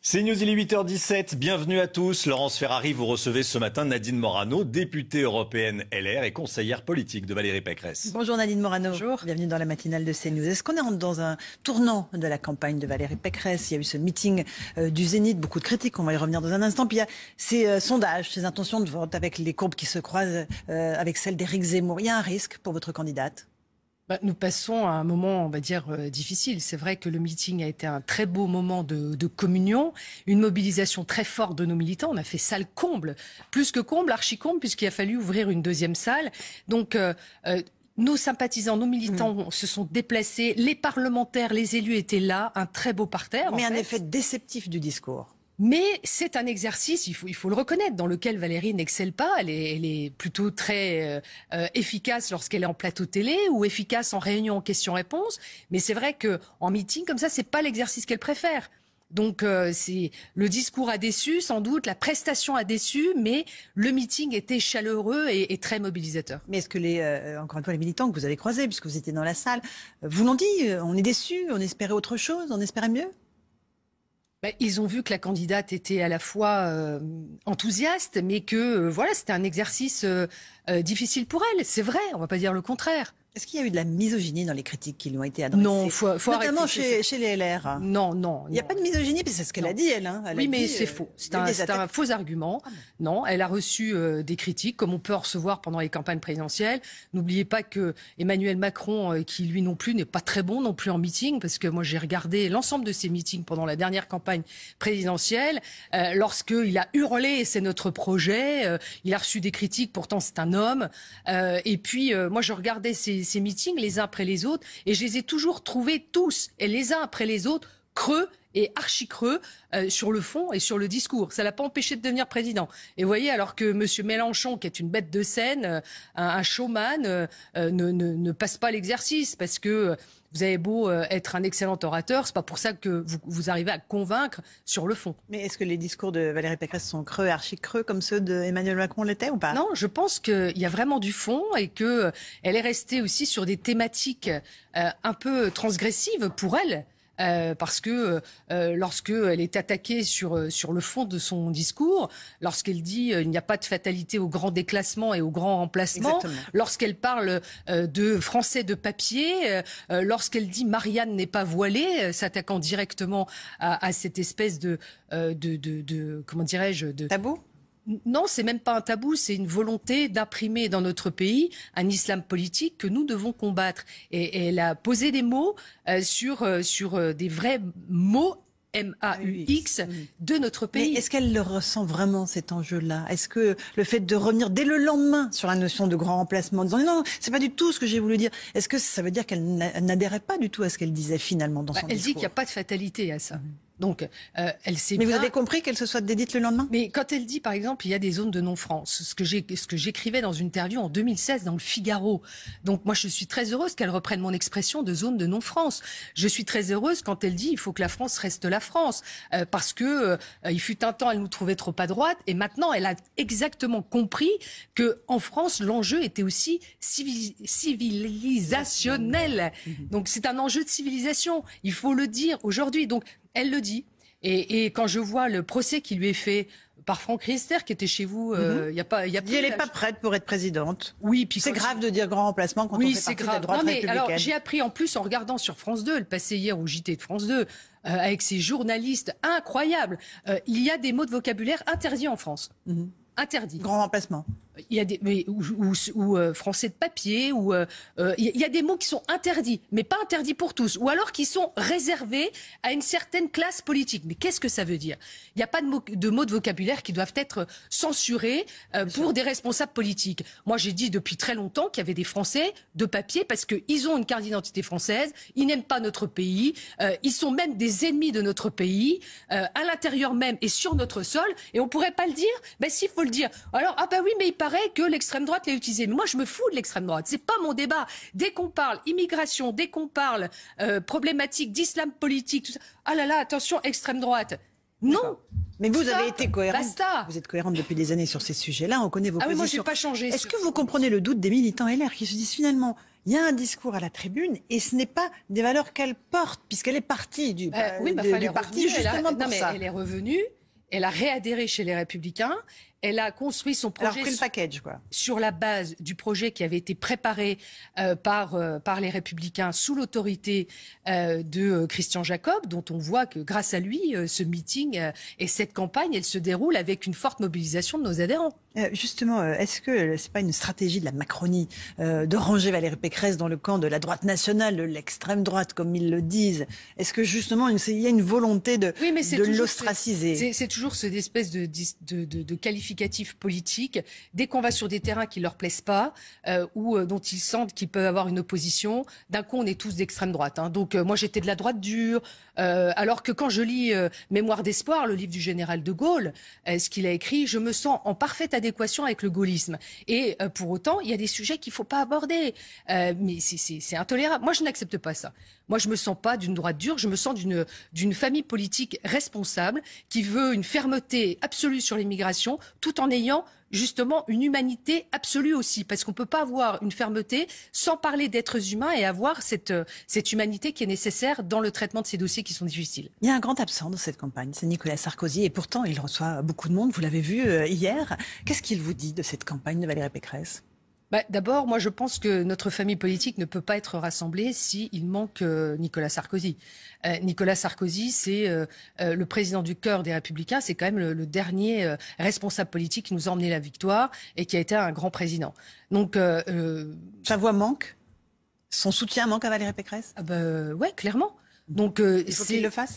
C'est News, il est 8h17, bienvenue à tous. Laurence Ferrari, vous recevez ce matin Nadine Morano, députée européenne LR et conseillère politique de Valérie Pécresse. Bonjour Nadine Morano, Bonjour. Bienvenue dans la matinale de CNews. Est-ce qu'on est dans un tournant de la campagne de Valérie Pécresse? Il y a eu ce meeting du Zénith, beaucoup de critiques, on va y revenir dans un instant. Puis il y a ces sondages, ces intentions de vote avec les courbes qui se croisent avec celles d'Éric Zemmour. Il y a un risque pour votre candidate? Nous passons à un moment, on va dire, difficile. C'est vrai que le meeting a été un très beau moment de communion, une mobilisation très forte de nos militants. On a fait salle comble, plus que comble, archi-comble, puisqu'il a fallu ouvrir une deuxième salle. Donc, nos sympathisants, nos militants se sont déplacés, les parlementaires, les élus étaient là, un très beau parterre. Mais un effet déceptif du discours. Mais c'est un exercice, il faut le reconnaître, dans lequel Valérie n'excelle pas. Elle est plutôt très efficace lorsqu'elle est en plateau télé ou efficace en réunion en questions-réponses. Mais c'est vrai qu'en meeting, comme ça, c'est pas l'exercice qu'elle préfère. Donc le discours a déçu, sans doute, la prestation a déçu, mais le meeting était chaleureux et très mobilisateur. Mais est-ce que encore une fois, les militants que vous avez croisés, puisque vous étiez dans la salle, vous l'ont dit, on est déçus, on espérait autre chose, on espérait mieux? Ils ont vu que la candidate était à la fois enthousiaste, mais que voilà, c'était un exercice difficile pour elle. C'est vrai, on ne va pas dire le contraire. Est-ce qu'il y a eu de la misogynie dans les critiques qui lui ont été adressées? Non, faut notamment arrêter. chez les LR. Non. Il n'y a pas de misogynie, c'est ce qu'elle a dit, elle. Oui, mais c'est faux. C'est un faux argument. Non, elle a reçu des critiques, comme on peut en recevoir pendant les campagnes présidentielles. N'oubliez pas que Emmanuel Macron, qui lui non plus n'est pas très bon non plus en meeting, parce que moi j'ai regardé l'ensemble de ses meetings pendant la dernière campagne présidentielle. Lorsqu'il a hurlé, c'est notre projet, il a reçu des critiques, pourtant c'est un homme. Et puis, moi je regardais ces meetings les uns après les autres, et je les ai toujours trouvés tous, et les uns après les autres, creux et archi-creux sur le fond et sur le discours. Ça l'a pas empêché de devenir président. Et vous voyez, alors que M. Mélenchon, qui est une bête de scène, un showman, ne passe pas l'exercice, parce que vous avez beau être un excellent orateur, c'est pas pour ça que vous arrivez à convaincre sur le fond. Mais est-ce que les discours de Valérie Pécresse sont creux, archi-creux, comme ceux d'Emmanuel Macron l'étaient ou pas? Non, je pense qu'il y a vraiment du fond et qu'elle est restée aussi sur des thématiques un peu transgressives pour elle. Parce que lorsqu'elle est attaquée sur le fond de son discours, lorsqu'elle dit il n'y a pas de fatalité au grand déclassement et au grand remplacement, lorsqu'elle parle de Français de papier, lorsqu'elle dit Marianne n'est pas voilée, s'attaquant directement à cette espèce de comment dirais-je, de tabou. Non, c'est même pas un tabou, c'est une volonté d'imprimer dans notre pays un islam politique que nous devons combattre. Et elle a posé des mots sur des vrais mots MAUX de notre pays. Mais est-ce qu'elle le ressent vraiment, cet enjeu-là? Est-ce que le fait de revenir dès le lendemain sur la notion de grand remplacement, en disant non, c'est pas du tout ce que j'ai voulu dire, est-ce que ça veut dire qu'elle n'adhérait pas du tout à ce qu'elle disait finalement dans son discours? Elle dit qu'il n'y a pas de fatalité à ça. Donc, elle sait Mais bien... vous avez compris qu'elle se soit dédite le lendemain? Mais quand elle dit, par exemple, il y a des zones de non-France, ce que j'écrivais dans une interview en 2016 dans le Figaro. Donc, moi, je suis très heureuse qu'elle reprenne mon expression de zone de non-France. Je suis très heureuse quand elle dit il faut que la France reste la France. Parce que il fut un temps, elle nous trouvait trop à droite. Et maintenant, elle a exactement compris que en France, l'enjeu était aussi civilisationnel. Donc, c'est un enjeu de civilisation. Il faut le dire aujourd'hui. Donc, elle le dit. Et quand je vois le procès qui lui est fait par Franck Riester, qui était chez vous, il y a pas... Elle n'est pas prête pour être présidente. Oui, puis c'est grave de dire grand remplacement quand on fait partie de la droite républicaine. Alors, j'ai appris en plus en regardant sur France 2, elle passait hier au JT de France 2, avec ses journalistes incroyables. Il y a des mots de vocabulaire interdits en France. Interdits. Grand remplacement. Il y a ou français de papier, ou il y a des mots qui sont interdits, mais pas interdits pour tous, ou alors qui sont réservés à une certaine classe politique. Mais qu'est-ce que ça veut dire? Il n'y a pas de mots de vocabulaire qui doivent être censurés pour des responsables politiques. Moi, j'ai dit depuis très longtemps qu'il y avait des Français de papier parce qu'ils ont une carte d'identité française, ils n'aiment pas notre pays, ils sont même des ennemis de notre pays, à l'intérieur même et sur notre sol, et on ne pourrait pas le dire? Ben si, il faut le dire. Alors, ah ben oui, mais il paraît que l'extrême droite l'a utilisé. Mais moi, je me fous de l'extrême droite. C'est pas mon débat. Dès qu'on parle immigration, dès qu'on parle problématique d'islam politique, tout ça, ah là là, attention, extrême droite. Non. Mais vous avez été cohérente. Basta. Vous êtes cohérente depuis des années sur ces sujets-là. On connaît vos positions. Moi, je n'ai pas changé. Est-ce que vous comprenez le doute des militants LR qui se disent finalement, il y a un discours à la tribune et ce n'est pas des valeurs qu'elle porte, puisqu'elle est partie du parti justement pour ça. Elle est revenue, elle a réadhéré chez les Républicains. Elle a construit son projet le package, sur la base du projet qui avait été préparé par les Républicains sous l'autorité de Christian Jacob, dont on voit que grâce à lui, ce meeting et cette campagne, elle se déroule avec une forte mobilisation de nos adhérents. Justement, est-ce que c'est pas une stratégie de la Macronie de ranger Valérie Pécresse dans le camp de la droite nationale, de l'extrême droite, comme ils le disent? Est-ce que justement, il y a une volonté de l'ostraciser? C'est toujours cette espèce de qualificatif politique. Dès qu'on va sur des terrains qui leur plaisent pas ou dont ils sentent qu'ils peuvent avoir une opposition, d'un coup, on est tous d'extrême droite. Donc moi, j'étais de la droite dure. Alors que quand je lis Mémoire d'espoir, le livre du général de Gaulle, ce qu'il a écrit, je me sens en parfaite adéquation avec le gaullisme. Et pour autant, il y a des sujets qu'il ne faut pas aborder. Mais c'est intolérable. Moi, je n'accepte pas ça. Moi, je ne me sens pas d'une droite dure, je me sens d'une famille politique responsable qui veut une fermeté absolue sur l'immigration, tout en ayant justement une humanité absolue aussi, parce qu'on ne peut pas avoir une fermeté sans parler d'êtres humains et avoir cette humanité qui est nécessaire dans le traitement de ces dossiers qui sont difficiles. Il y a un grand absent dans cette campagne, c'est Nicolas Sarkozy, et pourtant il reçoit beaucoup de monde, vous l'avez vu hier. Qu'est-ce qu'il vous dit de cette campagne de Valérie Pécresse ? D'abord, moi je pense que notre famille politique ne peut pas être rassemblée s'il manque Nicolas Sarkozy. Nicolas Sarkozy, c'est le président du cœur des Républicains, c'est quand même le dernier responsable politique qui nous a emmené la victoire et qui a été un grand président. Donc, sa voix manque ? Son soutien manque à Valérie Pécresse ? Ouais, clairement. Donc, il faut qu'il le fasse.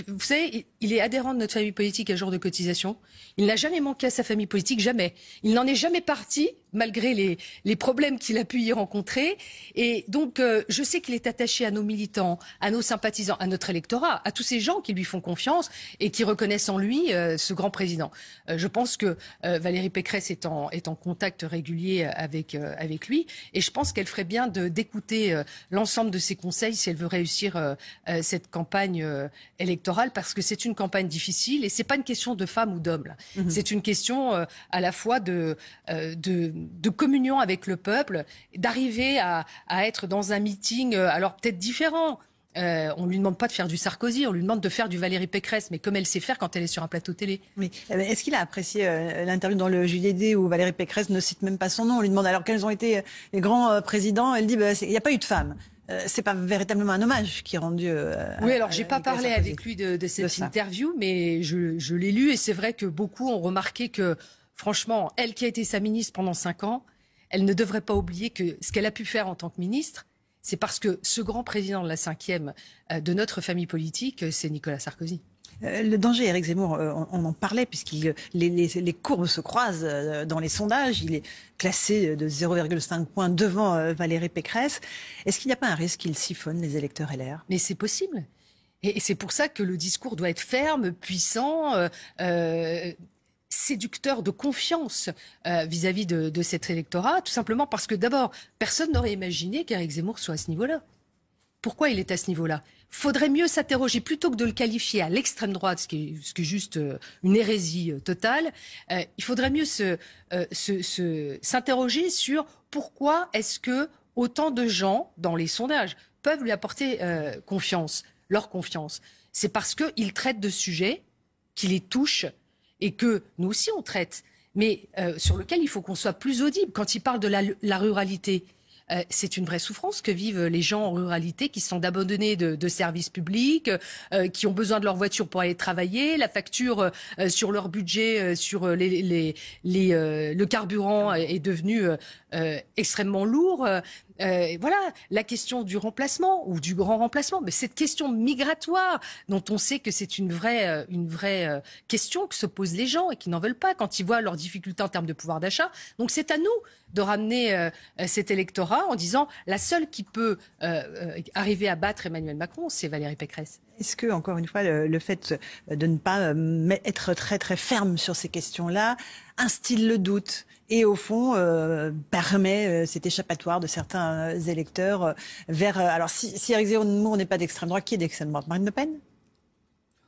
Vous savez, il est adhérent de notre famille politique à jour de cotisation. Il n'a jamais manqué à sa famille politique, jamais. Il n'en est jamais parti, malgré les problèmes qu'il a pu y rencontrer. Et donc, je sais qu'il est attaché à nos militants, à nos sympathisants, à notre électorat, à tous ces gens qui lui font confiance et qui reconnaissent en lui ce grand président. Je pense que Valérie Pécresse est en contact régulier avec lui. Et je pense qu'elle ferait bien d'écouter l'ensemble de ses conseils si elle veut réussir cette campagne électorale, parce que c'est une campagne difficile et c'est pas une question de femme ou d'homme. C'est une question à la fois de communion avec le peuple, d'arriver à être dans un meeting, alors peut-être différent. On lui demande pas de faire du Sarkozy, on lui demande de faire du Valérie Pécresse, mais comme elle sait faire quand elle est sur un plateau télé. Oui. Est-ce qu'il a apprécié l'interview dans le JDD où Valérie Pécresse ne cite même pas son nom? On lui demande alors quels ont été les grands présidents. Elle dit il n'y a pas eu de femme. C'est pas véritablement un hommage qui est rendu. Oui, alors j'ai pas parlé avec lui de cette interview, mais je l'ai lu et c'est vrai que beaucoup ont remarqué que, franchement, elle qui a été sa ministre pendant 5 ans, elle ne devrait pas oublier que ce qu'elle a pu faire en tant que ministre, c'est parce que ce grand président de la 5e de notre famille politique, c'est Nicolas Sarkozy. Le danger, Éric Zemmour, on en parlait, puisque les courbes se croisent dans les sondages. Il est classé de 0,5 points devant Valérie Pécresse. Est-ce qu'il n'y a pas un risque qu'il siphonne les électeurs LR? Mais c'est possible. Et c'est pour ça que le discours doit être ferme, puissant, séducteur de confiance vis-à-vis de cet électorat, tout simplement parce que d'abord, personne n'aurait imaginé qu'Éric Zemmour soit à ce niveau-là. Pourquoi il est à ce niveau-là? Faudrait mieux s'interroger, plutôt que de le qualifier à l'extrême droite, ce qui est juste une hérésie totale, il faudrait mieux s'interroger sur pourquoi est-ce que autant de gens, dans les sondages, peuvent lui apporter leur confiance. C'est parce qu'il traite de sujets qui les touchent et que nous aussi on traite, mais sur lequel il faut qu'on soit plus audible. Quand il parle de la ruralité, c'est une vraie souffrance que vivent les gens en ruralité qui sont abandonnés de services publics, qui ont besoin de leur voiture pour aller travailler, la facture sur leur budget, sur le carburant est devenue extrêmement lourd. Voilà, la question du remplacement ou du grand remplacement, mais cette question migratoire dont on sait que c'est une vraie question que se posent les gens et qui n'en veulent pas quand ils voient leurs difficultés en termes de pouvoir d'achat. Donc c'est à nous de ramener cet électorat en disant la seule qui peut arriver à battre Emmanuel Macron, c'est Valérie Pécresse. Est-ce que, encore une fois, le fait de ne pas être très très ferme sur ces questions-là instille le doute et au fond permet cet échappatoire de certains électeurs vers... alors si Éric Zemmour n'est pas d'extrême droite, qui est d'extrême droite? Marine Le Pen?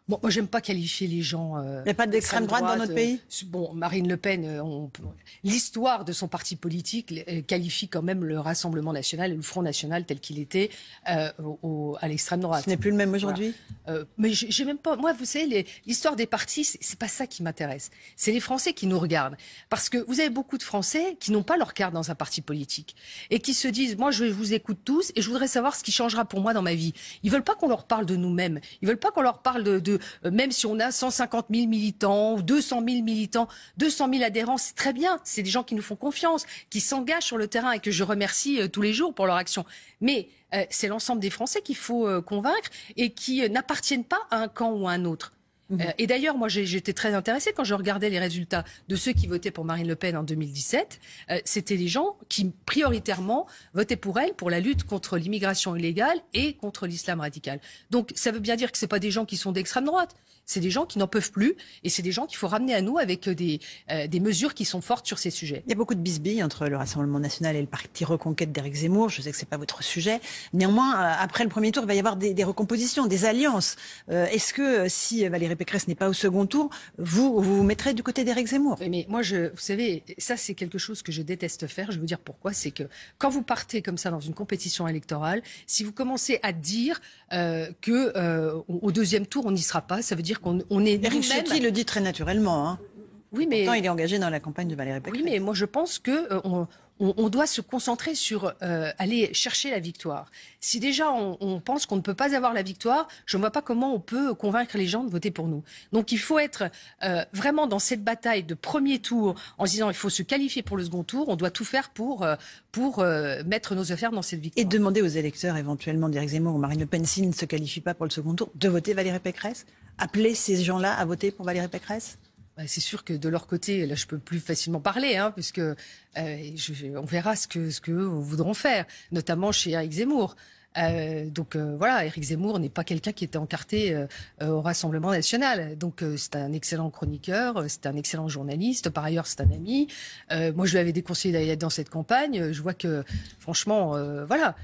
Bon, moi, j'aime pas qualifier les gens. Il n'y a pas d'extrême droite dans notre pays. Bon, Marine Le Pen, l'histoire de son parti politique qualifie quand même le Rassemblement national et le Front national tel qu'il était à l'extrême droite. Ce n'est plus le même aujourd'hui. Voilà. Mais j'ai même pas. Moi, vous savez, l'histoire des partis, c'est pas ça qui m'intéresse. C'est les Français qui nous regardent, parce que vous avez beaucoup de Français qui n'ont pas leur carte dans un parti politique et qui se disent, moi, je vous écoute tous et je voudrais savoir ce qui changera pour moi dans ma vie. Ils veulent pas qu'on leur parle de nous-mêmes. Ils veulent pas qu'on leur parle de même si on a 150 000 militants ou 200 000 militants, 200 000 adhérents, c'est très bien. C'est des gens qui nous font confiance, qui s'engagent sur le terrain et que je remercie tous les jours pour leur action. Mais c'est l'ensemble des Français qu'il faut convaincre et qui n'appartiennent pas à un camp ou à un autre. Et d'ailleurs, moi, j'étais très intéressée quand je regardais les résultats de ceux qui votaient pour Marine Le Pen en 2017. C'était des gens qui, prioritairement, votaient pour elle, pour la lutte contre l'immigration illégale et contre l'islam radical. Donc, ça veut bien dire que ce pas des gens qui sont d'extrême droite. C'est des gens qui n'en peuvent plus et c'est des gens qu'il faut ramener à nous avec des mesures qui sont fortes sur ces sujets. Il y a beaucoup de bisbilles entre le Rassemblement national et le parti Reconquête d'Éric Zemmour. Je sais que ce n'est pas votre sujet. Néanmoins, après le premier tour, il va y avoir des recompositions, des alliances. Est-ce que si Valérie Pécresse n'est pas au second tour, vous vous mettrez du côté d'Éric Zemmour? Mais moi, vous savez, ça c'est quelque chose que je déteste faire. Je veux dire pourquoi. C'est que quand vous partez comme ça dans une compétition électorale, si vous commencez à dire qu'au deuxième tour on n'y sera pas, ça veut dire qu'on est Éric Ciotti le dit très naturellement. Hein. Oui, mais pourtant il est engagé dans la campagne de Valérie Pécresse. Oui, mais moi je pense que on doit se concentrer sur aller chercher la victoire. Si déjà on pense qu'on ne peut pas avoir la victoire, je ne vois pas comment on peut convaincre les gens de voter pour nous. Donc il faut être vraiment dans cette bataille de premier tour en se disant il faut se qualifier pour le second tour. On doit tout faire pour mettre nos affaires dans cette victoire. Et demander aux électeurs éventuellement d'Éric Zemmour ou Marine Le Pen, s'ils ne se qualifient pas pour le second tour, de voter Valérie Pécresse? Appeler ces gens-là à voter pour Valérie Pécresse? C'est sûr que de leur côté, là, je peux plus facilement parler, hein, puisque on verra ce que eux voudront faire, notamment chez Éric Zemmour. Voilà, Éric Zemmour n'est pas quelqu'un qui était encarté au Rassemblement national. Donc c'est un excellent chroniqueur, c'est un excellent journaliste. Par ailleurs, c'est un ami. Moi, je lui avais déconseillé d'aller être dans cette campagne. Je vois que, franchement, voilà.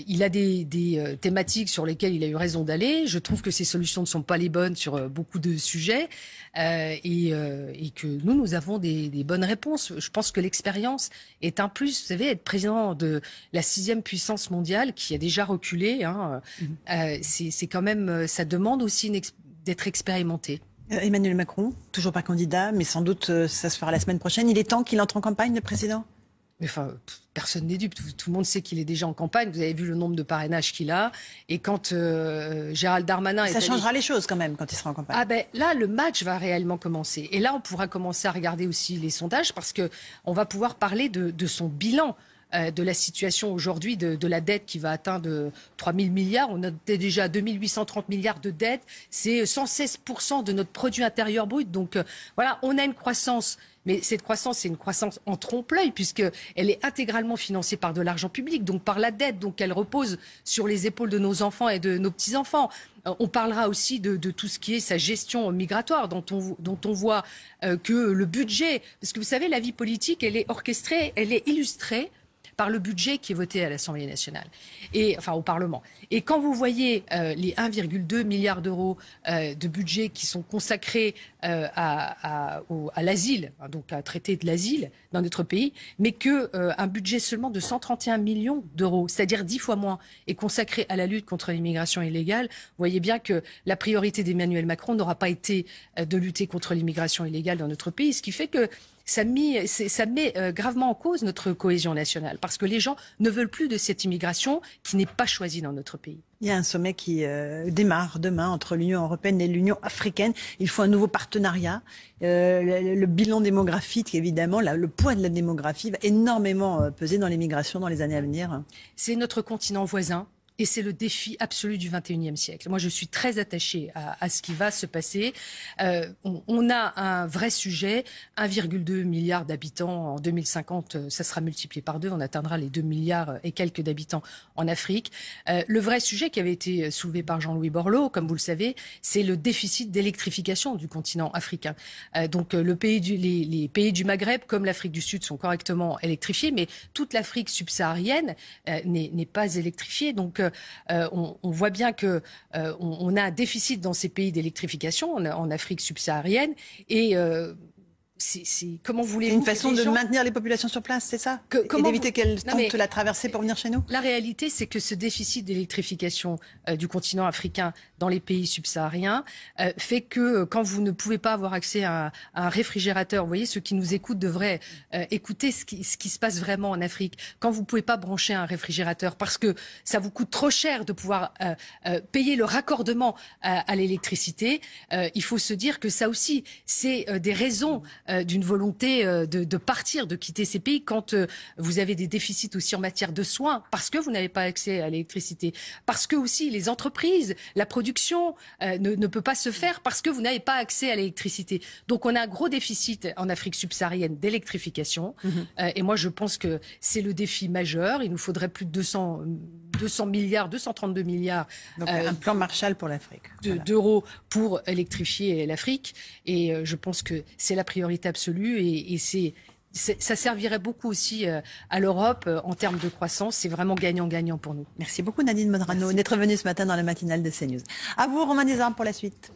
Il a des thématiques sur lesquelles il a eu raison d'aller. Je trouve que ses solutions ne sont pas les bonnes sur beaucoup de sujets et que nous avons des bonnes réponses. Je pense que l'expérience est un plus. Vous savez, être président de la 6e puissance mondiale qui a déjà reculé, hein, c'est quand même, ça demande aussi d'être expérimenté. Emmanuel Macron, toujours pas candidat, mais sans doute ça se fera la semaine prochaine. Il est temps qu'il entre en campagne, le président? Mais enfin, personne n'est dupe. Tout le monde sait qu'il est déjà en campagne. Vous avez vu le nombre de parrainages qu'il a. Et quand Gérald Darmanin... Ça changera les choses quand même quand il sera en campagne. Ah ben là, le match va réellement commencer. Et là, on pourra commencer à regarder aussi les sondages parce qu'on va pouvoir parler de son bilan. De la situation aujourd'hui, de la dette qui va atteindre 3 000 milliards. On était déjà à 2 830 milliards de dettes. C'est 116% de notre produit intérieur brut. Donc voilà, on a une croissance. Mais cette croissance, c'est une croissance en trompe-l'œil puisqu'elle est intégralement financée par de l'argent public, donc par la dette. Donc elle repose sur les épaules de nos enfants et de nos petits-enfants. On parlera aussi de tout ce qui est sa gestion migratoire, dont on voit que le budget... Parce que vous savez, la vie politique, elle est orchestrée, elle est illustrée par le budget qui est voté à l'Assemblée nationale, enfin au Parlement. Et quand vous voyez les 1,2 milliard d'euros de budget qui sont consacrés à l'asile, donc à traiter de l'asile dans notre pays, mais qu'un budget seulement de 131 millions d'euros, c'est-à-dire 10 fois moins, est consacré à la lutte contre l'immigration illégale, vous voyez bien que la priorité d'Emmanuel Macron n'aura pas été de lutter contre l'immigration illégale dans notre pays, ce qui fait que ça met gravement en cause notre cohésion nationale, parce que les gens ne veulent plus de cette immigration qui n'est pas choisie dans notre pays. Il y a un sommet qui démarre demain entre l'Union européenne et l'Union africaine. Il faut un nouveau partenariat. Le bilan démographique, évidemment, le poids de la démographie va énormément peser dans l'immigration dans les années à venir. C'est notre continent voisin. Et c'est le défi absolu du XXIe siècle. Moi, je suis très attachée à ce qui va se passer. On a un vrai sujet, 1,2 milliard d'habitants en 2050, ça sera multiplié par 2, on atteindra les 2 milliards et quelques d'habitants en Afrique. Le vrai sujet qui avait été soulevé par Jean-Louis Borloo, comme vous le savez, c'est le déficit d'électrification du continent africain. Donc les pays du Maghreb, comme l'Afrique du Sud, sont correctement électrifiés, mais toute l'Afrique subsaharienne n'est pas électrifiée. Donc on voit bien que on a un déficit dans ces pays d'électrification, en Afrique subsaharienne, et comment voulez-vous... C'est une façon de maintenir les populations sur place, c'est ça? Et d'éviter qu'elles tentent la traversée pour venir chez nous? La réalité, c'est que ce déficit d'électrification du continent africain dans les pays subsahariens fait que quand vous ne pouvez pas avoir accès à un réfrigérateur, vous voyez, ceux qui nous écoutent devraient écouter ce qui se passe vraiment en Afrique. Quand vous ne pouvez pas brancher un réfrigérateur parce que ça vous coûte trop cher de pouvoir payer le raccordement à l'électricité, il faut se dire que ça aussi, c'est des raisons d'une volonté de partir, de quitter ces pays quand vous avez des déficits aussi en matière de soins, parce que vous n'avez pas accès à l'électricité, parce que aussi les entreprises, la production ne peut pas se faire parce que vous n'avez pas accès à l'électricité. Donc on a un gros déficit en Afrique subsaharienne d'électrification et moi je pense que c'est le défi majeur. Il nous faudrait plus de 200 milliards, 232 milliards donc, un plan Marshall pour l'Afrique d'euros pour électrifier l'Afrique et je pense que c'est la priorité absolue et ça servirait beaucoup aussi à l'Europe en termes de croissance. C'est vraiment gagnant-gagnant pour nous. Merci beaucoup Nadine Morano d'être venue ce matin dans la matinale de CNews. À vous Romain Desarmes pour la suite.